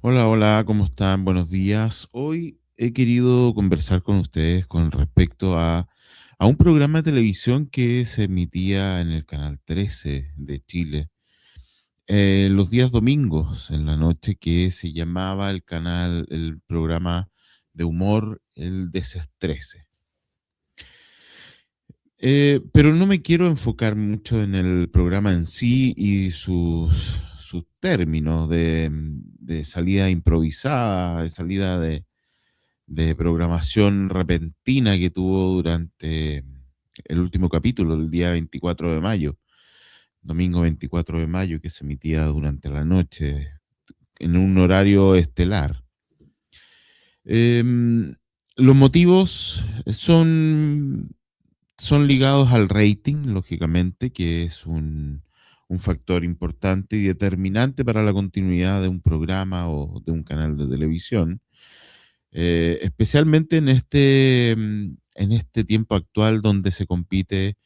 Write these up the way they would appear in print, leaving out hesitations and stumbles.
Hola, hola, ¿cómo están? Buenos días. Hoy he querido conversar con ustedes con respecto a un programa de televisión que se emitía en el Canal 13 de Chile los días domingos en la noche, que se llamaba el programa de humor El Desestrese. Pero no me quiero enfocar mucho en el programa en sí y sus términos de salida improvisada, de salida de programación repentina que tuvo durante el último capítulo, el día 24 de mayo, domingo 24 de mayo, que se emitía durante la noche en un horario estelar. Em, los motivos son ligados al rating, lógicamente, que es un factor importante y determinante para la continuidad de un programa o de un canal de televisión. Especialmente en este tiempo actual donde se compite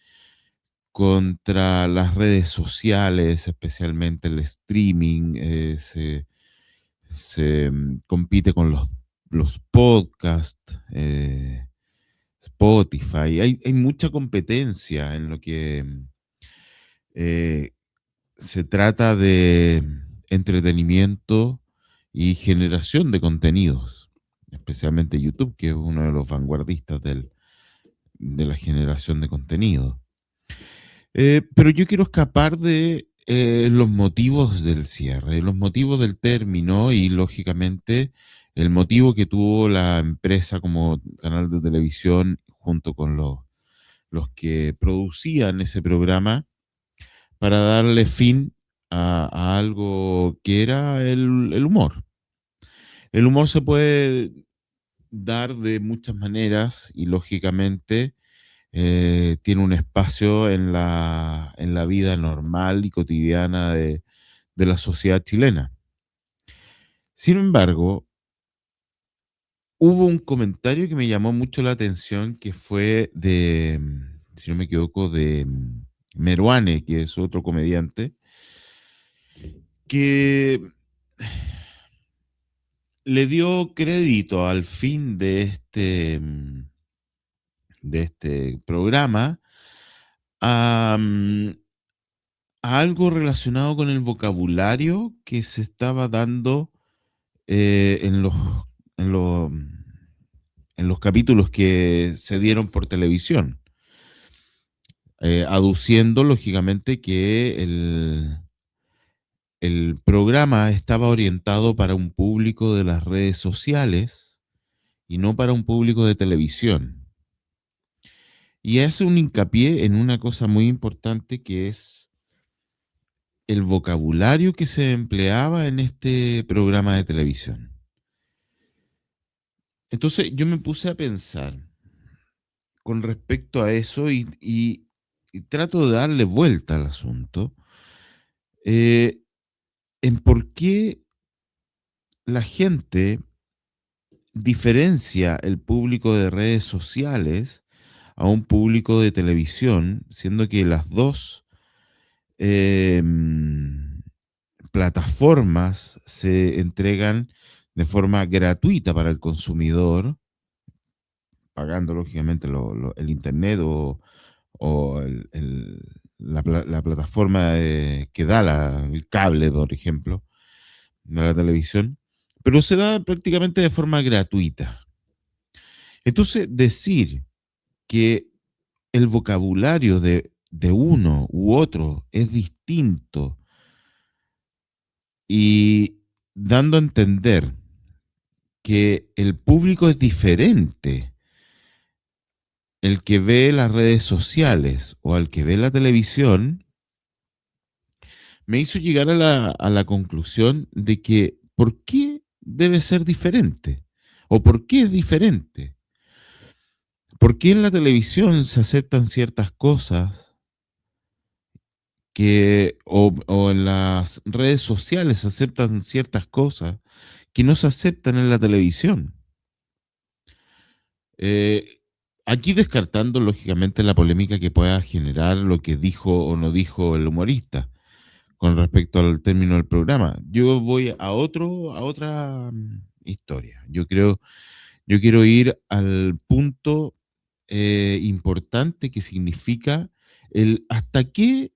contra las redes sociales, especialmente el streaming, compite con los podcasts, Spotify. Hay mucha competencia en lo que eh, se trata de entretenimiento y generación de contenidos, especialmente YouTube, que es uno de los vanguardistas de la generación de contenido. Pero yo quiero escapar de los motivos del cierre, los motivos del término y, lógicamente, el motivo que tuvo la empresa como canal de televisión junto con los que producían ese programa para darle fin a algo que era el humor. El humor se puede dar de muchas maneras y lógicamente tiene un espacio en la vida normal y cotidiana de la sociedad chilena. Sin embargo, hubo un comentario que me llamó mucho la atención que fue si no me equivoco, Meruane, que es otro comediante, que le dio crédito al fin de este programa a, a algo relacionado con el vocabulario que se estaba dando en en los, en los capítulos que se dieron por televisión, aduciendo lógicamente que el programa estaba orientado para un público de las redes sociales y no para un público de televisión. Y hace un hincapié en una cosa muy importante que es el vocabulario que se empleaba en este programa de televisión. Entonces yo me puse a pensar con respecto a eso y trato de darle vuelta al asunto eh, en por qué la gente diferencia el público de redes sociales a un público de televisión, siendo que las dos plataformas se entregan de forma gratuita para el consumidor, pagando lógicamente el internet o la plataforma que da el cable, por ejemplo, de la televisión, pero se da prácticamente de forma gratuita. Entonces, decir que el vocabulario de uno u otro es distinto y dando a entender que el público es diferente, el que ve las redes sociales o al que ve la televisión, me hizo llegar a a la conclusión de que ¿por qué debe ser diferente? ¿O por qué es diferente? ¿Por qué en la televisión se aceptan ciertas cosas o en las redes sociales se aceptan ciertas cosas que no se aceptan en la televisión? Eh, Aquí descartando lógicamente la polémica que pueda generar lo que dijo o no dijo el humorista, con respecto al término del programa. Yo voy a otra historia. Yo quiero ir al punto importante que significa el hasta qué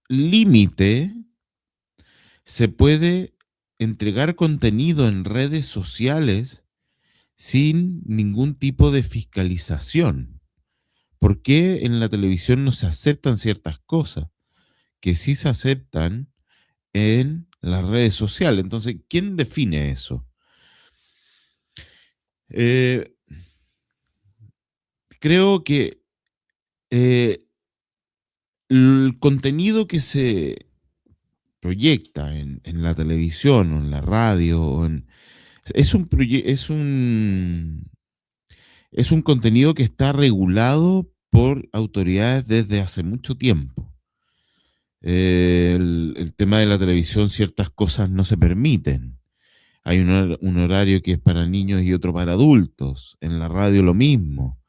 límite se puede entregar contenido en redes sociales sin ningún tipo de fiscalización. ¿Por qué en la televisión no se aceptan ciertas cosas que sí se aceptan en las redes sociales? Entonces, ¿quién define eso? Eh, Creo que eh, el contenido que se proyecta en la televisión o en la radio es un contenido que está regulado por autoridades desde hace mucho tiempo. El tema de la televisión, ciertas cosas no se permiten. Hay un horario que es para niños y otro para adultos. En la radio lo mismo.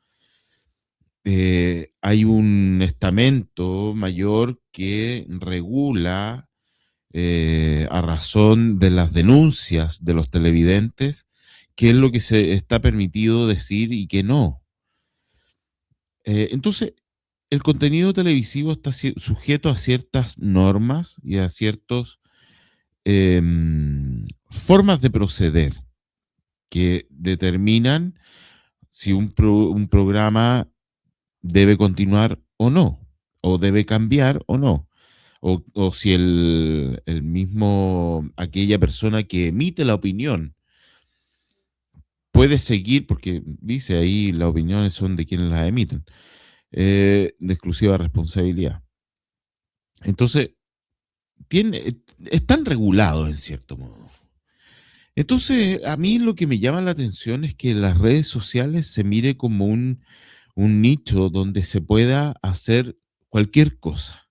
Hay un estamento mayor que regula a razón de las denuncias de los televidentes qué es lo que se está permitido decir y qué no. Entonces, el contenido televisivo está sujeto a ciertas normas y a ciertas formas de proceder que determinan si un programa debe continuar o no, o debe cambiar o no, o si el mismo, aquella persona que emite la opinión puede seguir, porque dice ahí las opiniones son de quienes las emiten, de exclusiva responsabilidad. Entonces, están regulados en cierto modo. Entonces, a mí lo que me llama la atención es que las redes sociales se mire como un nicho donde se pueda hacer cualquier cosa.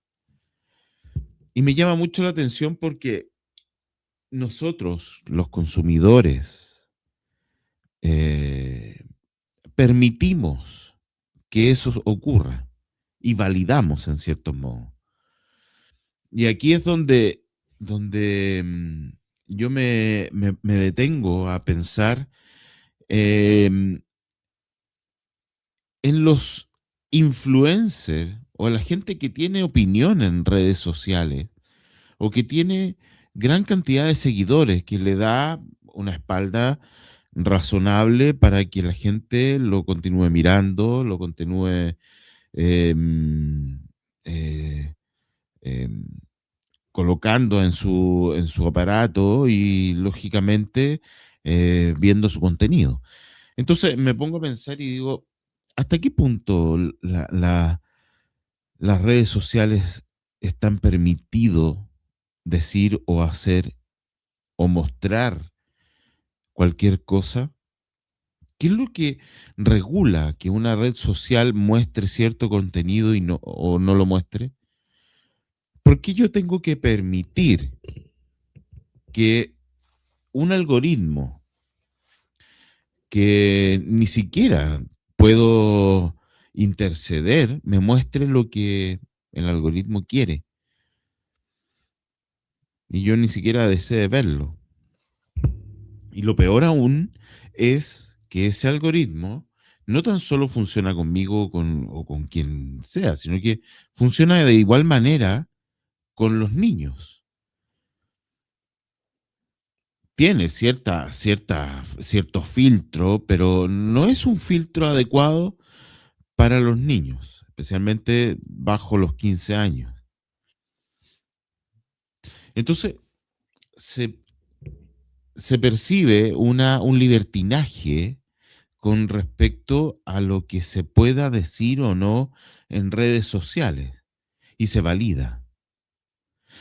Y me llama mucho la atención porque nosotros, los consumidores, eh, permitimos que eso ocurra y validamos en cierto modo. Y aquí es donde yo me detengo a pensar em, en los influencers o la gente que tiene opinión en redes sociales o que tiene gran cantidad de seguidores que le da una espalda razonable para que la gente lo continúe mirando, lo continúe em, eh, em, colocando en su aparato y lógicamente viendo su contenido. Entonces me pongo a pensar y digo, ¿hasta qué punto las redes sociales están permitido decir o hacer o mostrar cualquier cosa? ¿Qué es lo que regula que una red social muestre cierto contenido y no, o no lo muestre? ¿Por qué yo tengo que permitir que un algoritmo que ni siquiera puedo interceder me muestre lo que el algoritmo quiere y yo ni siquiera desee verlo? Y lo peor aún es que ese algoritmo no tan solo funciona conmigo o con quien sea, sino que funciona de igual manera con los niños. Tiene cierto filtro, pero no es un filtro adecuado para los niños, especialmente bajo los 15 años. Entonces, se, se percibe un libertinaje con respecto a lo que se pueda decir o no en redes sociales. Y se valida.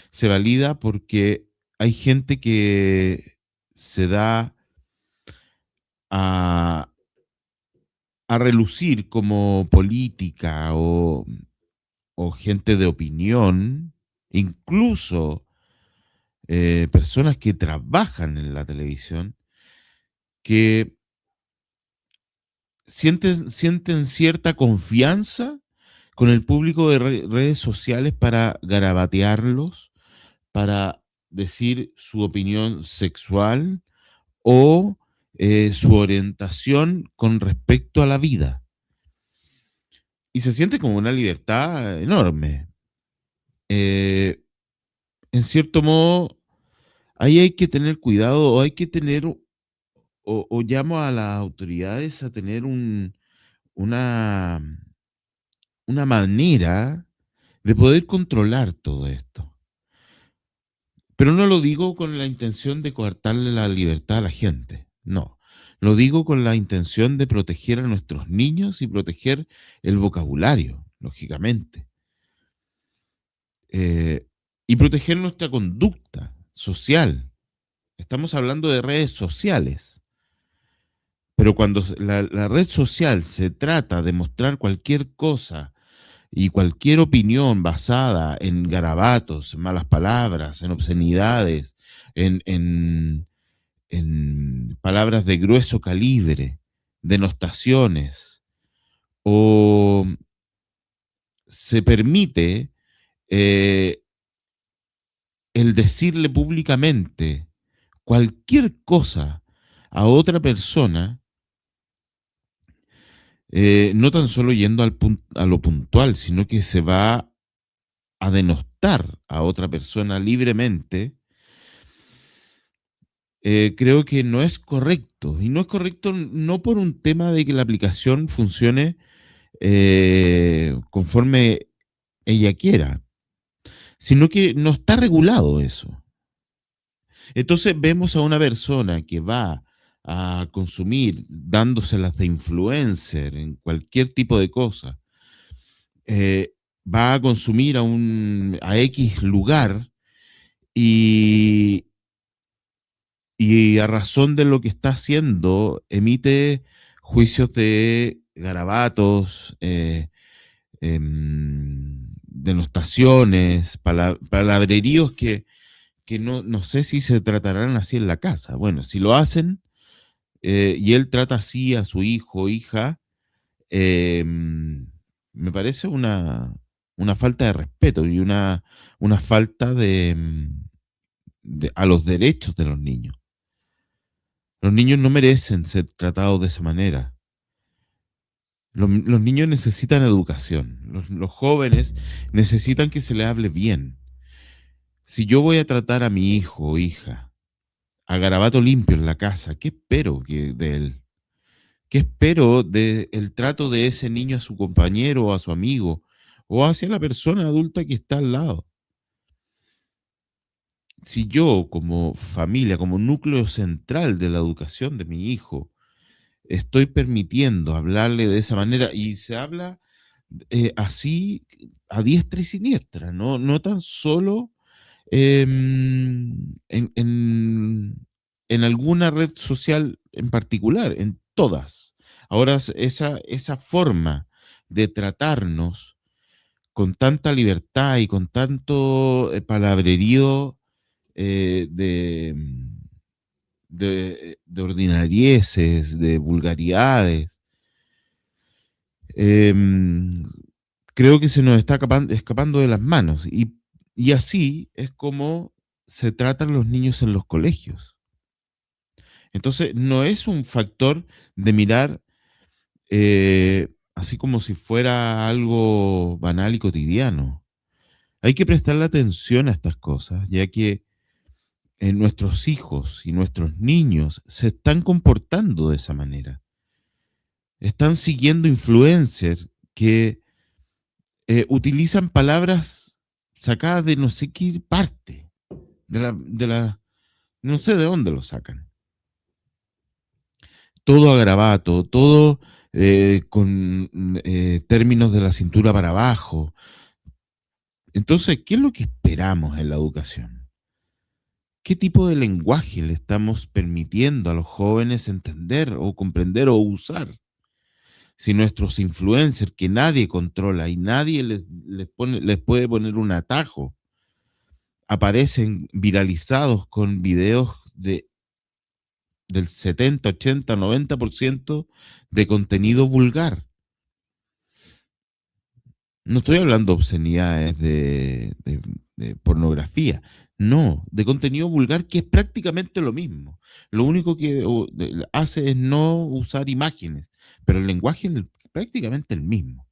Se valida porque hay gente que se da a, a relucir como política o gente de opinión, incluso personas que trabajan en la televisión, que sienten cierta confianza con el público de redes sociales para garabatearlos, para decir su opinión sexual o su orientación con respecto a la vida. Y se siente como una libertad enorme. Eh, en cierto modo, ahí hay que tener cuidado o hay que tener, o llamo a las autoridades a tener una, una manera de poder controlar todo esto. Pero no lo digo con la intención de coartarle la libertad a la gente, no. Lo digo con la intención de proteger a nuestros niños y proteger el vocabulario, lógicamente. Eh, y proteger nuestra conducta social. Estamos hablando de redes sociales. Pero cuando la red social se trata de mostrar cualquier cosa y cualquier opinión basada en garabatos, en malas palabras, en obscenidades, en palabras de grueso calibre, denostaciones, o se permite eh, el decirle públicamente cualquier cosa a otra persona, no tan solo yendo a lo puntual, sino que se va a denostar a otra persona libremente, creo que no es correcto. Y no es correcto no por un tema de que la aplicación funcione conforme ella quiera, sino que no está regulado eso. Entonces vemos a una persona que va a consumir dándoselas de influencer en cualquier tipo de cosa, eh, va a consumir a X lugar y, y a razón de lo que está haciendo emite juicios de garabatos, denostaciones, palabreríos que no sé si se tratarán así en la casa. Bueno, si lo hacen y él trata así a su hijo o hija, me parece una falta de respeto y una falta a los derechos de los niños. Los niños no merecen ser tratados de esa manera. Los niños necesitan educación. Los jóvenes necesitan que se les hable bien. Si yo voy a tratar a mi hijo o hija a garabato limpio en la casa, ¿qué espero de él? ¿Qué espero del trato de ese niño a su compañero o a su amigo o hacia la persona adulta que está al lado? Si yo como familia, como núcleo central de la educación de mi hijo, estoy permitiendo hablarle de esa manera y se habla así a diestra y siniestra, no tan solo en alguna red social en particular, en todas. Ahora esa forma de tratarnos con tanta libertad y con tanto palabrerío eh, de, de ordinarieces, de vulgaridades, em, creo que se nos está escapando de las manos. Y así es como se tratan los niños en los colegios. Entonces, no es un factor de mirar así como si fuera algo banal y cotidiano. Hay que prestarle atención a estas cosas, ya que nuestros hijos y nuestros niños se están comportando de esa manera. Están siguiendo influencers que utilizan palabras sacadas de no sé qué parte, no sé de dónde lo sacan. Todo a garabato, todo con términos de la cintura para abajo. Entonces, ¿qué es lo que esperamos en la educación? ¿Qué tipo de lenguaje le estamos permitiendo a los jóvenes entender o comprender o usar? Si nuestros influencers que nadie controla y nadie les puede poner un atajo, aparecen viralizados con videos del 70, 80, 90% de contenido vulgar. No estoy hablando de obscenidades de pornografía. No, de contenido vulgar que es prácticamente lo mismo. Lo único que hace es no usar imágenes, pero el lenguaje es prácticamente el mismo.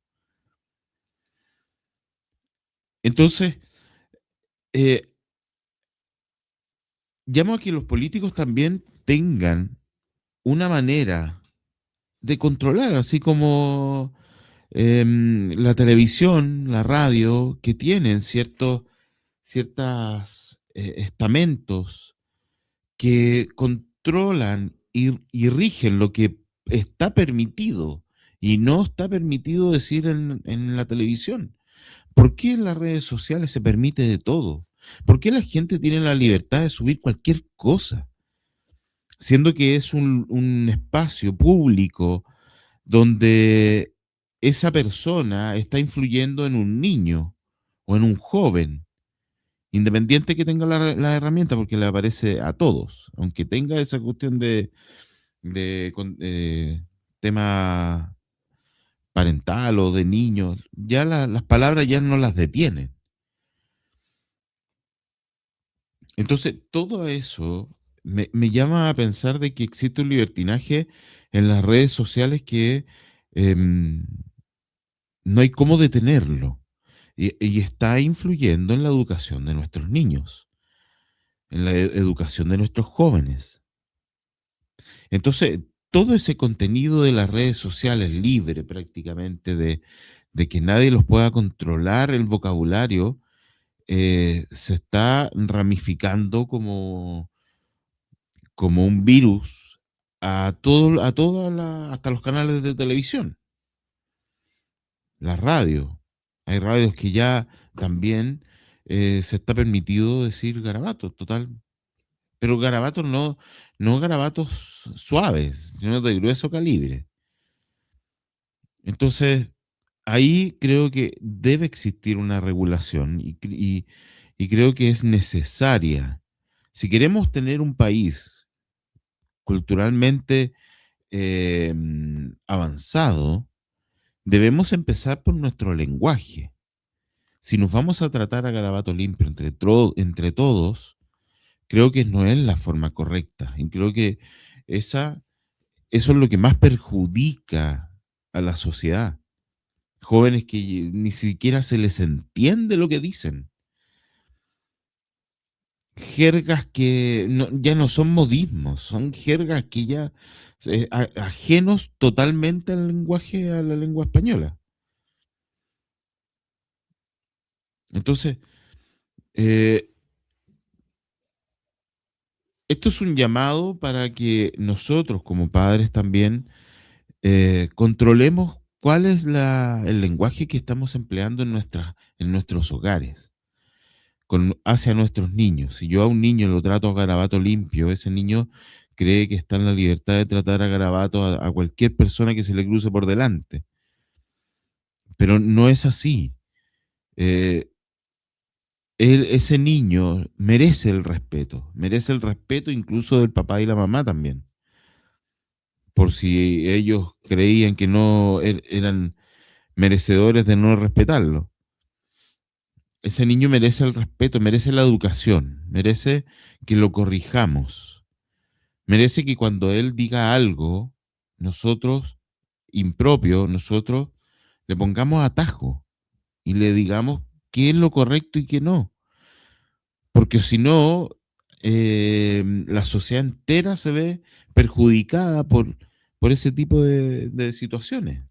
Entonces, eh, llamo a que los políticos también tengan una manera de controlar, así como la televisión, la radio, que tienen ciertas estamentos que controlan y rigen lo que está permitido y no está permitido decir en la televisión. ¿Por qué en las redes sociales se permite de todo? ¿Por qué la gente tiene la libertad de subir cualquier cosa? Siendo que es un espacio público donde esa persona está influyendo en un niño o en un joven, independiente que tenga la herramienta, porque le aparece a todos, aunque tenga esa cuestión de tema parental o de niños, ya las palabras ya no las detienen. Entonces, todo eso me llama a pensar de que existe un libertinaje en las redes sociales que em, no hay cómo detenerlo. Y está influyendo en la educación de nuestros niños, en la educación de nuestros jóvenes. Entonces, todo ese contenido de las redes sociales libre prácticamente de que nadie los pueda controlar el vocabulario, se está ramificando como un virus a toda hasta los canales de televisión, la radio. Hay radios que ya también se está permitido decir garabatos, total. Pero garabatos no garabatos suaves, sino de grueso calibre. Entonces, ahí creo que debe existir una regulación y creo que es necesaria. Si queremos tener un país culturalmente avanzado, debemos empezar por nuestro lenguaje. Si nos vamos a tratar a garabato limpio entre todos, creo que no es la forma correcta. Y creo que esa, eso es lo que más perjudica a la sociedad. Jóvenes que ni siquiera se les entiende lo que dicen. Jergas que ya no son modismos, son jergas que ya ajenos totalmente al lenguaje, a la lengua española. Entonces, eh, esto es un llamado para que nosotros como padres también controlemos cuál es el lenguaje que estamos empleando en nuestros hogares, hacia nuestros niños. Si yo a un niño lo trato a garabato limpio, ese niño cree que está en la libertad de tratar a garabato a cualquier persona que se le cruce por delante. Pero no es así. Eh, ese niño merece el respeto incluso del papá y la mamá también, por si ellos creían que no eran merecedores de no respetarlo. Ese niño merece el respeto, merece la educación, merece que lo corrijamos, merece que cuando él diga algo, nosotros, impropio, nosotros le pongamos atajo y le digamos qué es lo correcto y qué no. Porque si no, la sociedad entera se ve perjudicada por ese tipo de situaciones.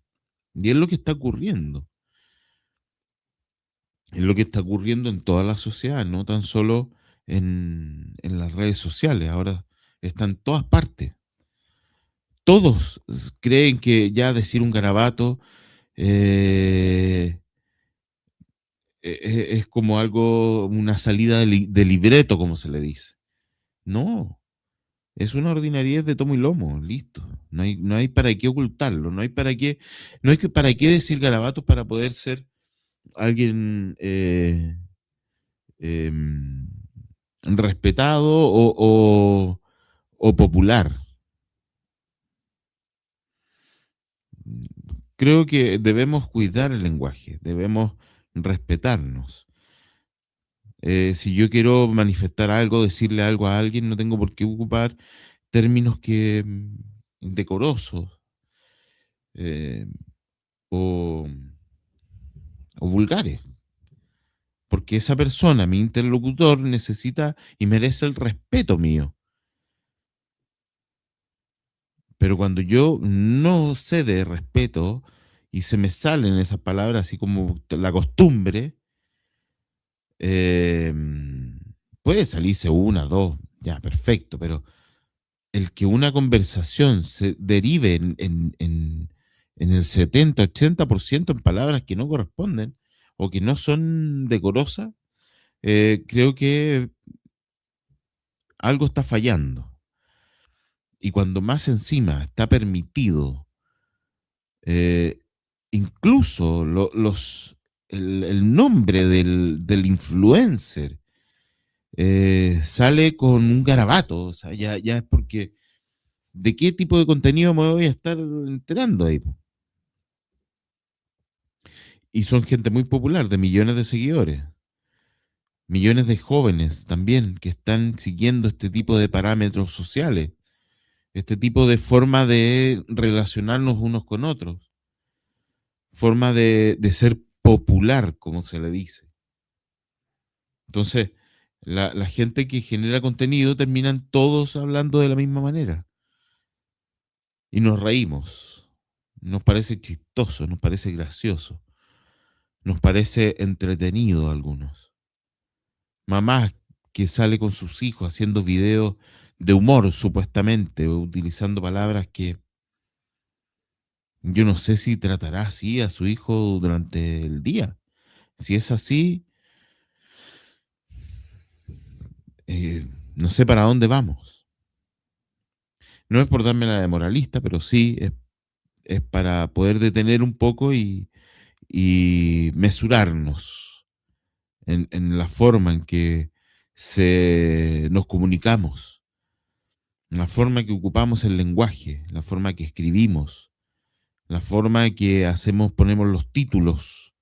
Y es lo que está ocurriendo. Es lo que está ocurriendo en toda la sociedad, no tan solo en las redes sociales. Ahora está en todas partes. Todos creen que ya decir un garabato eh, es como algo, una salida de libreto, como se le dice. No, es una ordinariedad de tomo y lomo, listo. No hay para qué ocultarlo, no hay para qué decir garabatos para poder ser alguien em, respetado o popular. Creo que debemos cuidar el lenguaje, debemos respetarnos. Si yo quiero manifestar algo, decirle algo a alguien, no tengo por qué ocupar términos que indecorosos eh, o, o vulgares, porque esa persona, mi interlocutor, necesita y merece el respeto mío. Pero cuando yo no sé de respeto y se me salen esas palabras así como la costumbre, puede salirse una, dos, ya, perfecto, pero el que una conversación se derive en el 70-80% en palabras que no corresponden o que no son decorosas, creo que algo está fallando. Y cuando más encima está permitido, eh, incluso el nombre del influencer sale con un garabato, o sea, ya es porque de qué tipo de contenido me voy a estar enterando ahí. Po? Y son gente muy popular, de millones de seguidores, millones de jóvenes también que están siguiendo este tipo de parámetros sociales, este tipo de forma de relacionarnos unos con otros, forma de ser popular, como se le dice. Entonces, la gente que genera contenido terminan todos hablando de la misma manera y nos reímos. Nos parece chistoso, nos parece gracioso, nos parece entretenido a algunos. Mamás que sale con sus hijos haciendo videos de humor, supuestamente, o utilizando palabras que yo no sé si tratará así a su hijo durante el día. Si es así, no sé para dónde vamos. No es por darme la de moralista, pero sí es para poder detener un poco y mesurarnos en la forma en que nos comunicamos, en la forma que ocupamos el lenguaje, la forma que escribimos, la forma en que ponemos los títulos,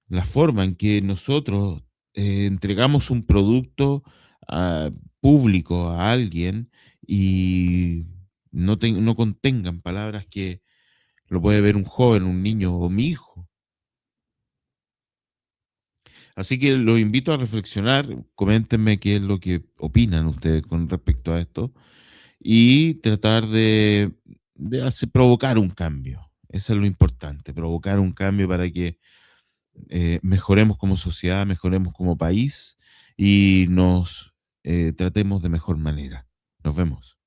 la forma en que nosotros entregamos un producto público a alguien y no contengan palabras que lo puede ver un joven, un niño o mi hijo. Así que los invito a reflexionar, coméntenme qué es lo que opinan ustedes con respecto a esto y tratar de provocar un cambio. Eso es lo importante, provocar un cambio para que mejoremos como sociedad, mejoremos como país y nos tratemos de mejor manera. Nos vemos.